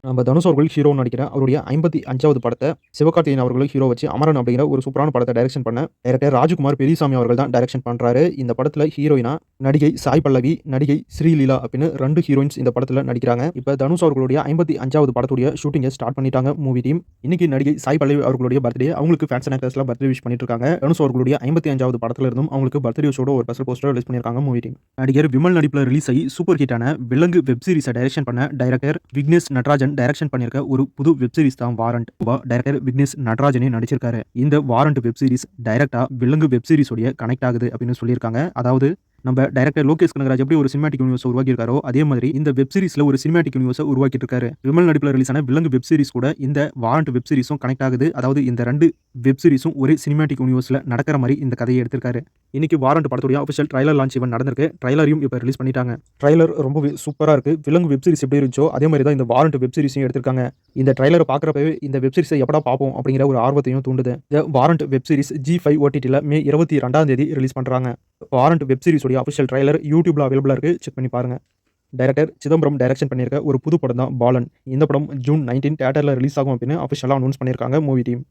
நம்ம தனுஷ் அவர்கள் ஹீரோன்னு நடிக்கிற அவருடைய 55வது படத்த சிவகார்த்திகேயன் அவர்கள் ஹீரோ வச்சு அமரன் அப்படிங்கிற ஒரு சூப்பரான படத்த டைரக்ஷன் பண்ண டைரக்டர் ராஜ்குமார் பெரியசாமி அவர்கள் தான் டைரக்ஷன் பண்றாரு. இந்த படத்துல ஹீரோயினா நடிகை சாய் பல்லவி, நடிகை ஸ்ரீலீலா அப்படின்னு 2 ஹீரோயின்ஸ் இந்த படத்துல நடிக்கிறாங்க. இப்ப தனுஷ் அவர்களுடைய 55வது படத்துடைய ஷூட்டிங்க ஸ்டார்ட் பண்ணிட்டாங்க மூவி டீம். இன்னைக்கு நடிகை சாய் பல்லவி அவர்களுடைய பர்த்டே. அவங்களுக்கு ஃபேன்ஸ் அண்ட் ஆக்டர்ஸ்லாம் பர்த்டே விஷ் பண்ணிட்டு இருக்காங்க. தனுஷ் அவர்களுடைய 55வது படத்துல இருந்தும் அவங்களுக்கு பர்த்டே ஷோட ஒரு ஸ்பெஷல் போஸ்டர் ரிலீஸ் பண்ணிருக்காங்க மூவி டீம். நடிகர் விமல் நடிப்புல ரிலீஸ் ஆகி சூப்பர் ஹிட்டான விலங்கு வெப் சீரிஸை டைரக்ஷன் பண்ண டைரக்டர் விக்னேஷ் நடராஜன் டைரக்ஷன் பண்ணிருக்க ஒரு புது வெப் சீரிஸ் தான் வாரண்ட். டைரக்டர் விக்னேஷ் நடராஜனே நடிச்சிருக்காரு. இந்த வாரண்ட் வெப் சீரிஸ் டைரக்டா விலங்கு வெப் சீரிஸ் உடைய கனெக்ட் ஆகுது அப்படின்னு சொல்லியிருக்காங்க. அதாவது நம்ம டைரக்டர் லோகேஷ் கனகராஜ் எப்படி ஒரு சினிமாட்டிக் யூனிவர்ஸ் உருவாக்கி இருக்காரோ அதே மாதிரி இந்த வெப் சீரிஸ்ல ஒரு சினிமாட்டிக் யூனிவர்ஸ் உருவாக்கிட்டு இருக்காரு. விமல் நடிப்புல ரிலீஸ் ஆன விலங்கு வெப் சீரிஸ் கூட இந்த வாரண்ட் வெப் சீரிஸும் கனெக்ட் ஆகுது. அதாவது இந்த 2 வெப் சீரிஸும் ஒரு சினிமாட்டிக் யூனிவர்ஸ்ல நடக்கிற மாதிரி இந்த கதையை எடுத்திருக்காரு. இன்னைக்கு வாரண்ட் படத்துடைய ஆஃபிஷியல் ட்ரைலர் லான்ச் ஈவென்ட் நடந்திருக்கு. ட்ரைலரையும் இப்போ ரிலீஸ் பண்ணிட்டாங்க. ட்ரைலர் ரொம்பவே சூப்பரா இருக்கு. விலங்கு வெப் சீரிஸ் எப்படி இருந்துச்சோ அதே மாதிரி தான் இந்த வாரண்ட் வெப் சீரிஸையும் எடுத்திருக்காங்க. இந்த ட்ரைலரை பார்க்குறப்பவே இந்த வெப் சீரிஸை எப்படா பார்ப்போம் அப்படிங்கிற ஒரு ஆர்வத்தையும் தூண்டுது. இந்த வாரண்ட் வெப் சீரிஸ் G5 OTTல மே 22ஆம் தேதி ரிலீஸ் பண்றாங்க. வாரண்ட் வெப் சீரிஸ் உடைய ஆஃபிஷியல் ட்ரைலர் யூடியூப்ல அவைலபிளா இருக்கு. செக் பண்ணி பாருங்க. டைரக்டர் சிதம்பரம் டைரக்ஷன் பண்ணியிருக்க ஒரு புது படம் தான் பாலன். இந்த படம் ஜூன் 19 தியேட்டர்ல ரிலீஸ் ஆகும் அப்படின்னு ஆஃபிஷியலா அனௌன்ஸ் பண்ணியிருக்காங்க மூவி டீம்.